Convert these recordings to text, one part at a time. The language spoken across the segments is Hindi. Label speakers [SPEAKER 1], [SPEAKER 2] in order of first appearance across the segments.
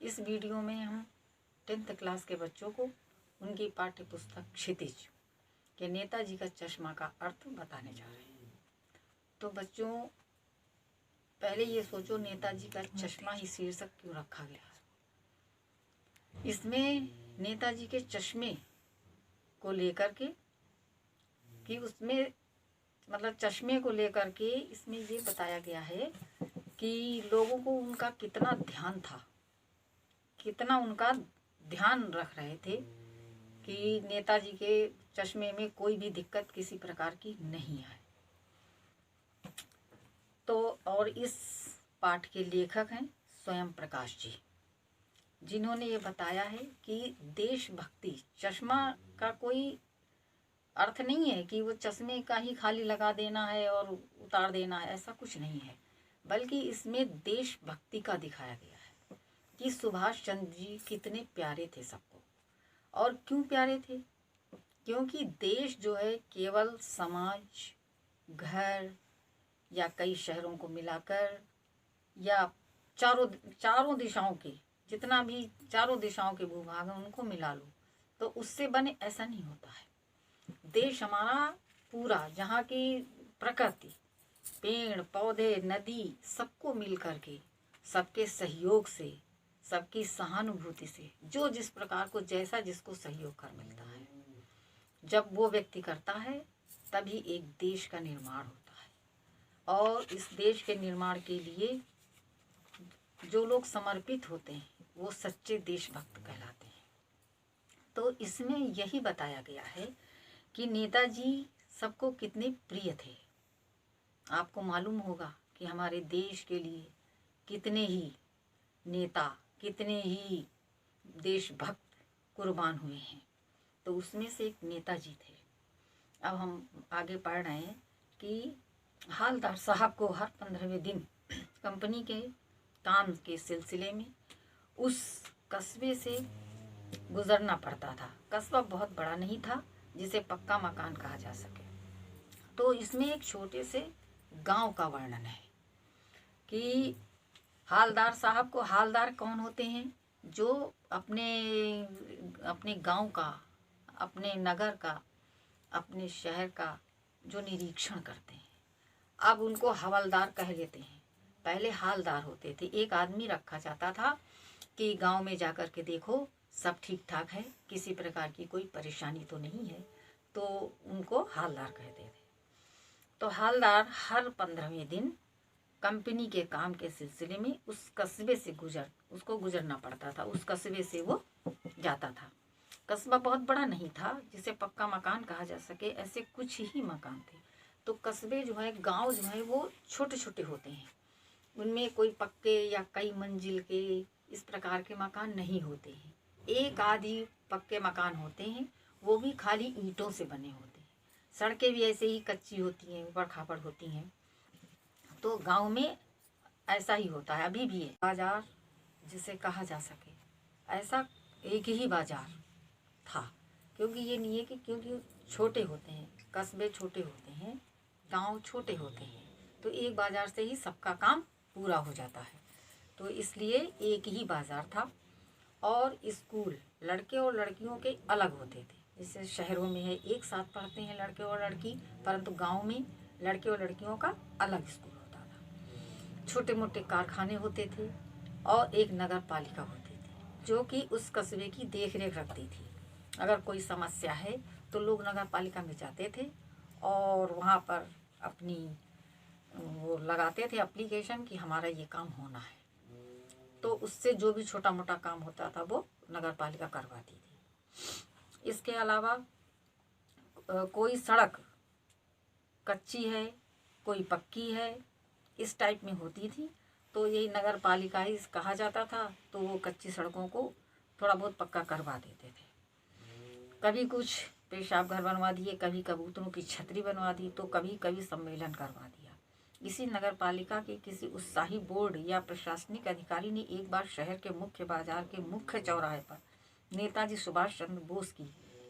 [SPEAKER 1] इस वीडियो में हम 10th क्लास के बच्चों को उनकी पाठ्य पुस्तक क्षितिज के नेताजी का चश्मा का अर्थ बताने जा रहे हैं। तो बच्चों, पहले ये सोचो, नेताजी का चश्मा ही शीर्षक क्यों रखा गया? इसमें नेताजी के चश्मे को लेकर के कि उसमें मतलब चश्मे को लेकर के इसमें ये बताया गया है कि लोगों को उनका कितना ध्यान था, कितना उनका ध्यान रख रहे थे कि नेताजी के चश्मे में कोई भी दिक्कत किसी प्रकार की नहीं आए। तो और इस पाठ के लेखक हैं स्वयं प्रकाश जी, जिन्होंने ये बताया है कि देशभक्ति, चश्मा का कोई अर्थ नहीं है कि वो चश्मे का ही खाली लगा देना है और उतार देना है, ऐसा कुछ नहीं है, बल्कि इसमें देशभक्ति का दिखाया गया है कि सुभाष चंद्र जी कितने प्यारे थे सबको। और क्यों प्यारे थे? क्योंकि देश जो है केवल समाज, घर या कई शहरों को मिलाकर या चारों दिशाओं के जितना भी चारों दिशाओं के भूभाग हैं उनको मिला लो तो उससे बने, ऐसा नहीं होता है। देश हमारा पूरा, जहाँ की प्रकृति, पेड़ पौधे, नदी, सबको मिल करके, सबके सहयोग से, सबकी सहानुभूति से, जो जिस प्रकार को जैसा जिसको सहयोग कर मिलता है, जब वो व्यक्ति करता है तभी एक देश का निर्माण होता है। और इस देश के निर्माण के लिए जो लोग समर्पित होते हैं वो सच्चे देशभक्त कहलाते हैं। तो इसमें यही बताया गया है कि नेताजी सबको कितने प्रिय थे। आपको मालूम होगा कि हमारे देश के लिए कितने ही नेता, कितने ही देशभक्त कुर्बान हुए हैं। तो उसमें से एक नेताजी थे। अब हम आगे पढ़ रहे हैं कि हालदार साहब को हर 15वें दिन कंपनी के काम के सिलसिले में उस कस्बे से गुजरना पड़ता था। कस्बा बहुत बड़ा नहीं था जिसे पक्का मकान कहा जा सके। तो इसमें एक छोटे से गांव का वर्णन है कि हालदार साहब को, हालदार कौन होते हैं? जो अपने गांव का, अपने नगर का, अपने शहर का जो निरीक्षण करते हैं। अब उनको हवलदार कह लेते हैं। पहले हालदार होते थे। एक आदमी रखा जाता था कि गांव में जाकर के देखो सब ठीक ठाक है, किसी प्रकार की कोई परेशानी तो नहीं है, तो उनको हालदार कहते थे। तो हालदार हर 15वें दिन कंपनी के काम के सिलसिले में उस कस्बे से उसको गुजरना पड़ता था। उस कस्बे से वो जाता था। कस्बा बहुत बड़ा नहीं था जिसे पक्का मकान कहा जा सके, ऐसे कुछ ही मकान थे। तो कस्बे जो है, गांव जो है, वो छोटे छोटे होते हैं। उनमें कोई पक्के या कई मंजिल के इस प्रकार के मकान नहीं होते हैं। एक आधी पक्के मकान होते हैं, वो भी खाली ईंटों से बने होते हैं। सड़कें भी ऐसे ही कच्ची होती हैं, ऊबड़ खाबड़ होती हैं। तो गांव में ऐसा ही होता है, अभी भी है। बाजार जिसे कहा जा सके, ऐसा एक ही बाजार था। क्योंकि ये नहीं है कि क्योंकि छोटे होते हैं, कस्बे छोटे होते हैं, गांव छोटे होते हैं, तो एक बाजार से ही सबका काम पूरा हो जाता है। तो इसलिए एक ही बाजार था। और स्कूल लड़के और लड़कियों के अलग होते थे। जैसे शहरों में है एक साथ पढ़ते हैं लड़के और लड़की, परंतु गांव में लड़के और लड़कियों का अलग स्कूल होता था। छोटे मोटे कारखाने होते थे और एक नगर पालिका होती थी जो कि उस कस्बे की देख रेख रखती थी। अगर कोई समस्या है तो लोग नगर पालिका में जाते थे और वहाँ पर अपनी वो लगाते थे एप्लीकेशन कि हमारा ये काम होना है। तो उससे जो भी छोटा मोटा काम होता था वो नगर पालिका करवाती थी। इसके अलावा कोई सड़क कच्ची है, कोई पक्की है, इस टाइप में होती थी, तो यही नगर पालिका ही कहा जाता था। तो वो कच्ची सड़कों को थोड़ा बहुत पक्का करवा देते थे। कभी कुछ पेशाब घर बनवा दिए, कभी कबूतरों की छतरी बनवा दी, तो कभी कभी सम्मेलन करवा दिया। इसी नगर पालिका के किसी उत्साही बोर्ड या प्रशासनिक अधिकारी ने एक बार शहर के मुख्य बाजार के मुख्य चौराहे पर नेताजी सुभाष चंद्र बोस की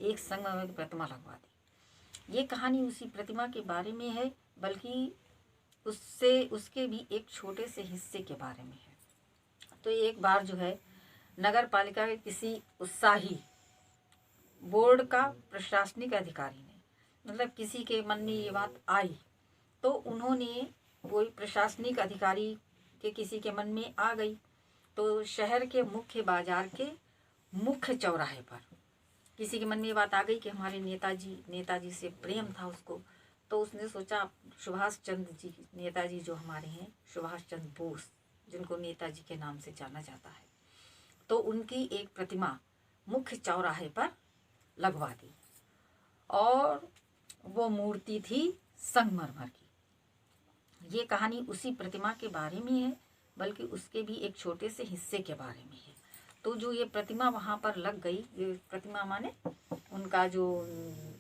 [SPEAKER 1] एक संगमरमर प्रतिमा लगवा दी। ये कहानी उसी प्रतिमा के बारे में है, बल्कि उसके भी एक छोटे से हिस्से के बारे में है। तो एक बार जो है नगर पालिका के किसी उत्साही बोर्ड का प्रशासनिक अधिकारी ने, मतलब किसी के मन में ये बात आई तो उन्होंने, कोई प्रशासनिक अधिकारी के किसी के मन में आ गई, तो शहर के मुख्य बाजार के मुख्य चौराहे पर किसी के मन में ये बात आ गई कि हमारे नेताजी से प्रेम था उसको, तो उसने सोचा सुभाष चंद्र जी, नेताजी जो हमारे हैं सुभाष चंद्र बोस, जिनको नेताजी के नाम से जाना जाता है, तो उनकी एक प्रतिमा मुख्य चौराहे पर लगवा दी। और वो मूर्ति थी संगमरमर की। ये कहानी उसी प्रतिमा के बारे में है, बल्कि उसके भी एक छोटे से हिस्से के बारे में है। तो जो ये प्रतिमा वहाँ पर लग गई, ये प्रतिमा माने उनका जो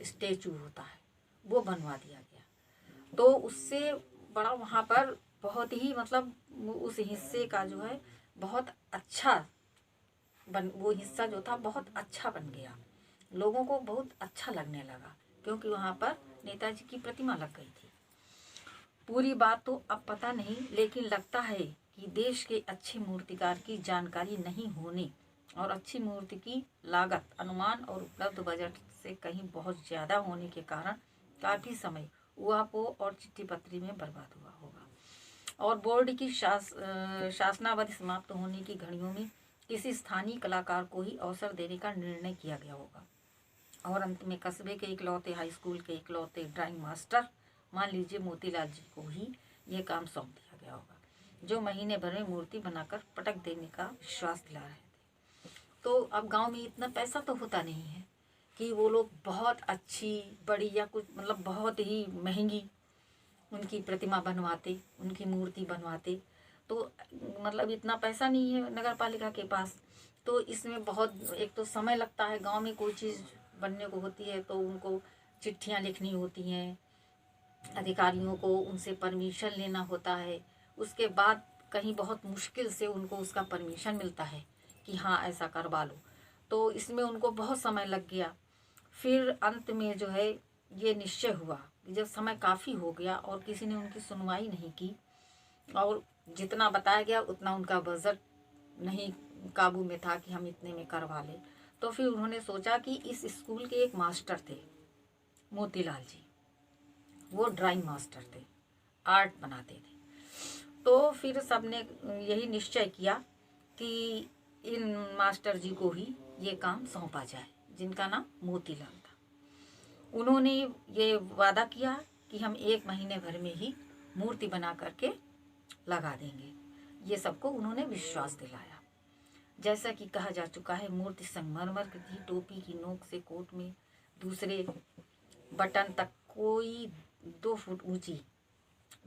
[SPEAKER 1] स्टेचू होता है वो बनवा दिया गया, तो उससे बड़ा वहाँ पर बहुत ही, मतलब उस हिस्से का जो है बहुत अच्छा वो हिस्सा जो था बहुत अच्छा बन गया, लोगों को बहुत अच्छा लगने लगा, क्योंकि वहाँ पर नेताजी की प्रतिमा लग गई थी। पूरी बात तो अब पता नहीं, लेकिन लगता है कि देश के अच्छे मूर्तिकार की जानकारी नहीं होने और अच्छी मूर्ति की लागत अनुमान और उपलब्ध बजट से कहीं बहुत ज़्यादा होने के कारण काफ़ी समय उहापोह और चिट्ठी पत्री में बर्बाद हुआ होगा। और बोर्ड की शासनावधि समाप्त होने की घड़ियों में किसी स्थानीय कलाकार को ही अवसर देने का निर्णय किया गया होगा, और अंत में कस्बे के इकलौते हाई स्कूल के इकलौते ड्राइंग मास्टर, मान लीजिए मोतीलाल जी को ही ये काम सौंप दिया गया होगा, जो महीने भर में मूर्ति बनाकर पटक देने का विश्वास दिला रहे थे। तो अब गांव में इतना पैसा तो होता नहीं है कि वो लोग बहुत अच्छी बड़ी या कुछ, मतलब बहुत ही महंगी उनकी प्रतिमा बनवाते, उनकी मूर्ति बनवाते, तो मतलब इतना पैसा नहीं है नगर पालिका के पास। तो इसमें बहुत, एक तो समय लगता है, गांव में कोई चीज़ बनने को होती है तो उनको चिट्ठियां लिखनी होती हैं, अधिकारियों को उनसे परमिशन लेना होता है, उसके बाद कहीं बहुत मुश्किल से उनको उसका परमिशन मिलता है कि हाँ ऐसा करवा लो, तो इसमें उनको बहुत समय लग गया। फिर अंत में जो है ये निश्चय हुआ कि जब समय काफ़ी हो गया और किसी ने उनकी सुनवाई नहीं की और जितना बताया गया उतना उनका बजट नहीं काबू में था कि हम इतने में करवा लें, तो फिर उन्होंने सोचा कि इस स्कूल के एक मास्टर थे मोतीलाल जी, वो ड्राइंग मास्टर थे, आर्ट बनाते थे, तो फिर सबने यही निश्चय किया कि इन मास्टर जी को ही ये काम सौंपा जाए, जिनका नाम मोतीलाल था। उन्होंने ये वादा किया कि हम 1 महीने भर में ही मूर्ति बना करके लगा देंगे, ये सबको उन्होंने विश्वास दिलाया। जैसा कि कहा जा चुका है, मूर्ति संगमरमर की थी, टोपी की नोक से कोट में दूसरे बटन तक कोई 2 फुट ऊंची,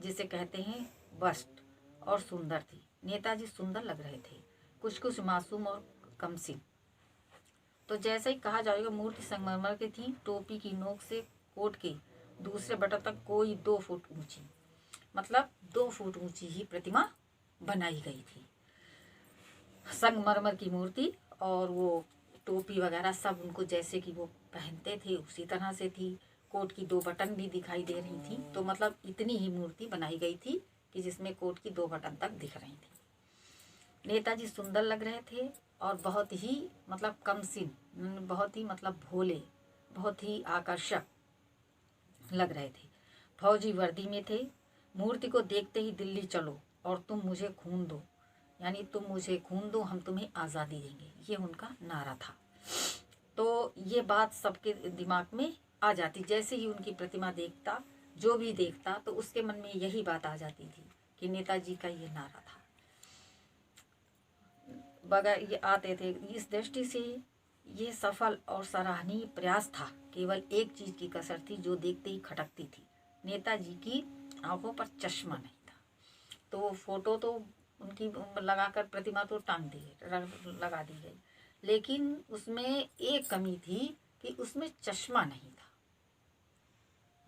[SPEAKER 1] जिसे कहते हैं बस्ट, और सुंदर थी। नेताजी सुंदर लग रहे थे, कुछ कुछ मासूम और कमसिन। तो जैसे ही कहा जाएगा, मूर्ति संगमरमर की थी, टोपी की नोक से कोट के दूसरे बटन तक कोई 2 फुट ऊंची, मतलब 2 फुट ऊंची ही प्रतिमा बनाई गई थी। संगमरमर की मूर्ति और वो टोपी वगैरह सब उनको जैसे कि वो पहनते थे उसी तरह से थी, कोट की 2 बटन भी दिखाई दे रही थी, तो मतलब इतनी ही मूर्ति बनाई गई थी कि जिसमें कोट की 2 बटन तक दिख रही थी। नेताजी सुंदर लग रहे थे और बहुत ही मतलब कमसिन, बहुत ही मतलब भोले, बहुत ही आकर्षक लग रहे थे। फौजी वर्दी में थे। मूर्ति को देखते ही दिल्ली चलो और तुम मुझे खून दो, यानी तुम मुझे खून दो, हम तुम्हें आज़ादी देंगे, ये उनका नारा था। तो ये बात सबके दिमाग में आ जाती, जैसे ही उनकी प्रतिमा देखता, जो भी देखता, तो उसके मन में यही बात आ जाती थी कि नेताजी का ये नारा था। बगैर ये आते थे। इस दृष्टि से ये सफल और सराहनीय प्रयास था। केवल एक चीज़ की कसर थी जो देखते ही खटकती थी, नेताजी की आंखों पर चश्मा नहीं था। तो फोटो तो उनकी लगाकर प्रतिमा तो टांग दी गई, लगा दी गई, लेकिन उसमें एक कमी थी कि उसमें चश्मा नहीं था,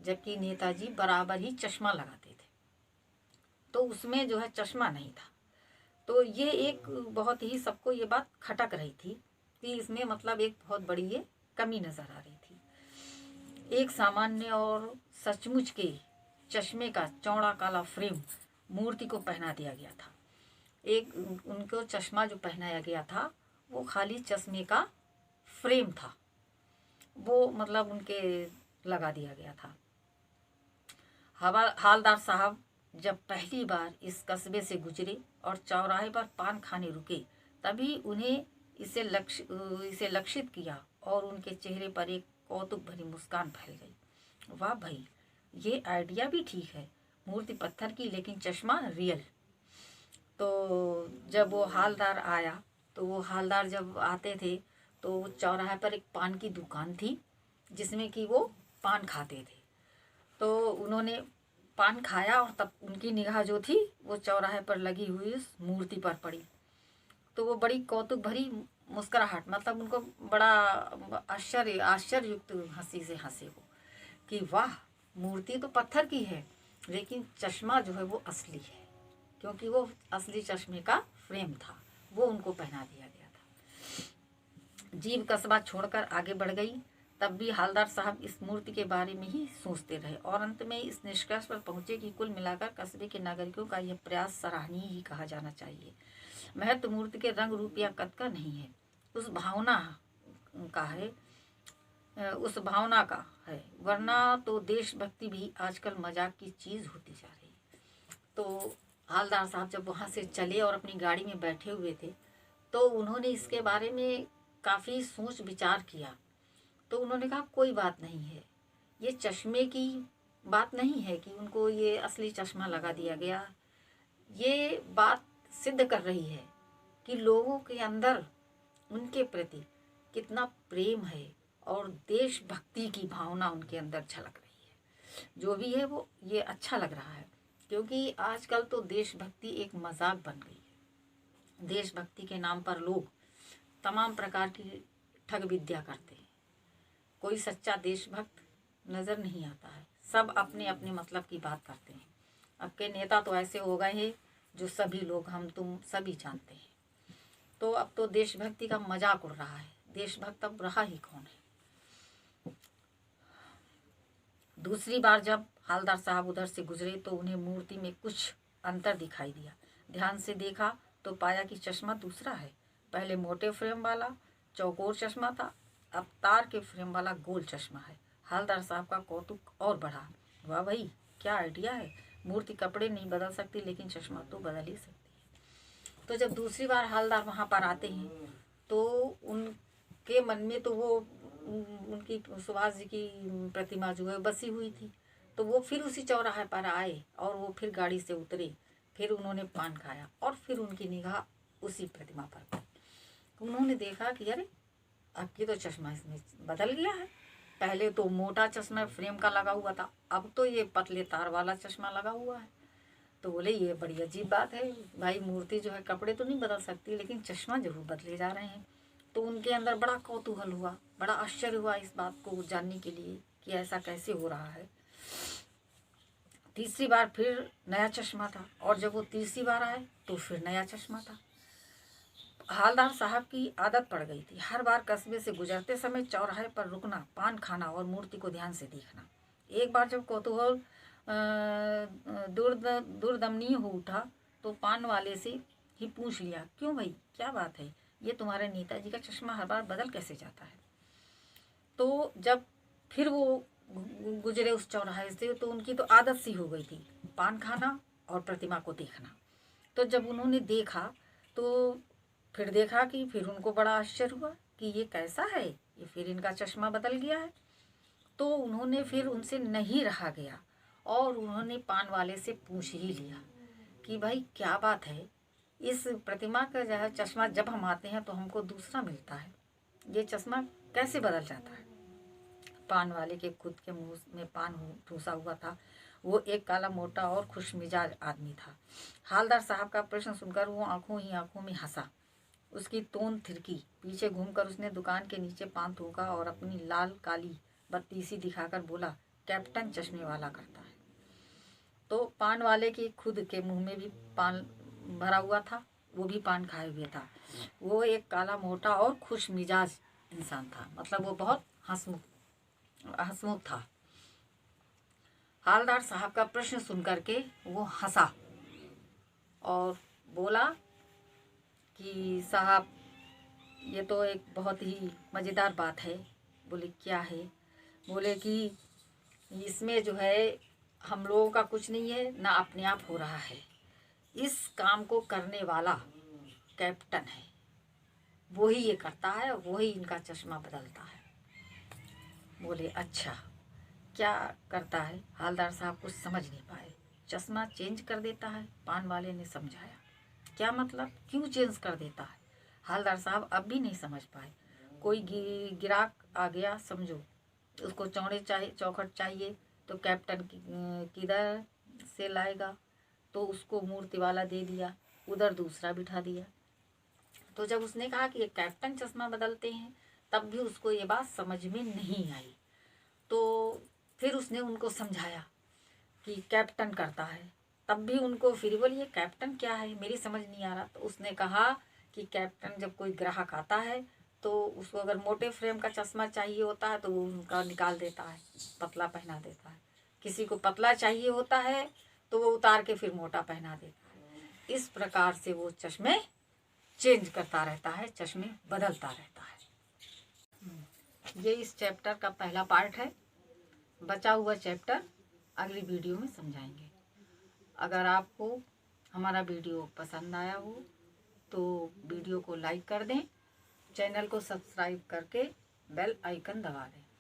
[SPEAKER 1] जबकि नेताजी बराबर ही चश्मा लगाते थे, तो उसमें जो है चश्मा नहीं था। तो ये एक बहुत ही सबको ये बात खटक रही थी कि इसमें मतलब एक बहुत बड़ी ये कमी नज़र आ रही थी। एक सामान्य और सचमुच के चश्मे का चौड़ा काला फ्रेम मूर्ति को पहना दिया गया था। एक उनको चश्मा जो पहनाया गया था वो खाली चश्मे का फ्रेम था, वो मतलब उनके लगा दिया गया था। हालदार साहब जब पहली बार इस कस्बे से गुजरे और चौराहे पर पान खाने रुके, तभी उन्हें इसे लक्षित किया और उनके चेहरे पर एक कौतुक भरी मुस्कान फैल गई। वाह भाई, ये आइडिया भी ठीक है, मूर्ति पत्थर की लेकिन चश्मा रियल। तो जब वो हालदार आया, तो वो हालदार जब आते थे तो चौराहे पर एक पान की दुकान थी जिसमें कि वो पान खाते थे। तो उन्होंने पान खाया और तब उनकी निगाह जो थी वो चौराहे पर लगी हुई उस मूर्ति पर पड़ी। तो वो बड़ी कौतुक भरी मुस्कुराहट, मतलब उनको बड़ा आश्चर्ययुक्त हंसी से हंसे वो कि वाह, मूर्ति तो पत्थर की है लेकिन चश्मा जो है वो असली है, क्योंकि वो असली चश्मे का फ्रेम था, वो उनको पहना दिया गया था। जीभ कस्बा छोड़कर आगे बढ़ गई। तब भी हालदार साहब इस मूर्ति के बारे में ही सोचते रहे और अंत में इस निष्कर्ष पर पहुंचे कि कुल मिलाकर कस्बे के नागरिकों का यह प्रयास सराहनीय ही कहा जाना चाहिए। महत्व मूर्ति के रंग रूप या कद का नहीं है, उस भावना का है, वरना तो देशभक्ति भी आजकल मजाक की चीज होती जा रही है। तो हालदार साहब जब वहाँ से चले और अपनी गाड़ी में बैठे हुए थे, तो उन्होंने इसके बारे में काफ़ी सोच विचार किया। तो उन्होंने कहा कोई बात नहीं है, ये चश्मे की बात नहीं है कि उनको ये असली चश्मा लगा दिया गया, ये बात सिद्ध कर रही है कि लोगों के अंदर उनके प्रति कितना प्रेम है और देशभक्ति की भावना उनके अंदर झलक रही है। जो भी है वो ये अच्छा लग रहा है, क्योंकि आजकल तो देशभक्ति एक मजाक बन गई है। देशभक्ति के नाम पर लोग तमाम प्रकार की ठग विद्या करते हैं। कोई सच्चा देशभक्त नज़र नहीं आता है, सब अपने अपने मतलब की बात करते हैं। अब के नेता तो ऐसे हो गए हैं जो सभी लोग हम तुम सभी जानते हैं। तो अब तो देशभक्ति का मजाक उड़ रहा है, देशभक्त अब रहा ही कौन है। दूसरी बार जब हालदार साहब उधर से गुजरे तो उन्हें मूर्ति में कुछ अंतर दिखाई दिया। ध्यान से देखा तो पाया कि चश्मा दूसरा है। पहले मोटे फ्रेम वाला चौकोर चश्मा था, अब तार के फ्रेम वाला गोल चश्मा है। हालदार साहब का कौतुक और बढ़ा। वाह भाई, क्या आइडिया है, मूर्ति कपड़े नहीं बदल सकती लेकिन चश्मा तो बदल ही सकती है। तो जब दूसरी बार हालदार वहाँ पर आते हैं तो उनके मन में तो वो उनकी सुभाष जी की प्रतिमा जो है बसी हुई थी। तो वो फिर उसी चौराहे पर आए और वो फिर गाड़ी से उतरे, फिर उन्होंने पान खाया और फिर उनकी निगाह उसी प्रतिमा पर पड़ी। उन्होंने देखा कि अरे, अब की तो चश्मा इसमें बदल गया है। पहले तो मोटा चश्मा फ्रेम का लगा हुआ था, अब तो ये पतले तार वाला चश्मा लगा हुआ है। तो बोले ये बड़ी अजीब बात है भाई, मूर्ति जो है कपड़े तो नहीं बदल सकती लेकिन चश्मा जरूर बदले जा रहे हैं। तो उनके अंदर बड़ा कौतूहल हुआ, बड़ा आश्चर्य हुआ इस बात को जानने के लिए कि ऐसा कैसे हो रहा है। तीसरी बार फिर नया चश्मा था और जब वो तीसरी बार आए तो फिर नया चश्मा था। हालदार साहब की आदत पड़ गई थी हर बार कस्बे से गुजरते समय चौराहे पर रुकना, पान खाना और मूर्ति को ध्यान से देखना। एक बार जब कौतूहल दुर्दमनीय हो उठा तो पान वाले से ही पूछ लिया, क्यों भाई, क्या बात है, ये तुम्हारे नेताजी का चश्मा हर बार बदल कैसे जाता है। तो जब फिर वो गुजरे उस चौराहे से तो उनकी तो आदत सी हो गई थी पान खाना और प्रतिमा को देखना। तो जब उन्होंने देखा तो फिर देखा कि फिर उनको बड़ा आश्चर्य हुआ कि ये कैसा है, ये फिर इनका चश्मा बदल गया है। तो उन्होंने फिर उनसे नहीं रहा गया और उन्होंने पान वाले से पूछ ही लिया कि भाई क्या बात है, इस प्रतिमा का जो है चश्मा जब हम आते हैं तो हमको दूसरा मिलता है, ये चश्मा कैसे बदल जाता है। पान वाले के खुद के मुंह में पान ठूसा हुआ था। वो एक काला मोटा और खुशमिजाज आदमी था। हालदार साहब का प्रश्न सुनकर वो आंखों ही आंखों में हंसा। उसकी तोंद थिरकी, पीछे घूमकर उसने दुकान के नीचे पान थूका और अपनी लाल काली बत्तीसी दिखाकर बोला, कैप्टन चश्मे वाला करता है। तो पान वाले के खुद के मुंह में भी पान भरा हुआ था, वो भी पान खाए हुए था। वो एक काला मोटा और खुश मिजाज इंसान था, मतलब वो बहुत हंसमुख था। हालदार साहब का प्रश्न सुनकर के वो हंसा और बोला कि साहब, ये तो एक बहुत ही मज़ेदार बात है। बोले क्या है? बोले कि इसमें जो है हम लोगों का कुछ नहीं है, ना अपने आप हो रहा है। इस काम को करने वाला कैप्टन है, वो ही ये करता है और वो ही इनका चश्मा बदलता है। बोले अच्छा, क्या करता है? हालदार साहब कुछ समझ नहीं पाए। चश्मा चेंज कर देता है। पान वाले ने समझाया, क्या मतलब, क्यों चेंज कर देता है? हालदार साहब अब भी नहीं समझ पाए। कोई गिराक आ गया समझो, उसको चौखट चाहिए, तो कैप्टन किधर से लाएगा? तो उसको मूर्ति वाला दे दिया, उधर दूसरा बिठा दिया। तो जब उसने कहा कि ये कैप्टन चश्मा बदलते हैं, तब भी उसको ये बात समझ में नहीं आई। तो फिर उसने उनको समझाया कि कैप्टन करता है, तब भी उनको फिर बोलिए कैप्टन क्या है, मेरी समझ नहीं आ रहा। तो उसने कहा कि कैप्टन जब कोई ग्राहक आता है तो उसको अगर मोटे फ्रेम का चश्मा चाहिए होता है तो वो उनका निकाल देता है, पतला पहना देता है। किसी को पतला चाहिए होता है तो वो उतार के फिर मोटा पहना देता है। इस प्रकार से वो चश्मे चेंज करता रहता है, चश्मे बदलता रहता है। ये इस चैप्टर का पहला पार्ट है। बचा हुआ चैप्टर अगली वीडियो में समझाएंगे। अगर आपको हमारा वीडियो पसंद आया हो तो वीडियो को लाइक कर दें, चैनल को सब्सक्राइब करके बेल आइकन दबा दें।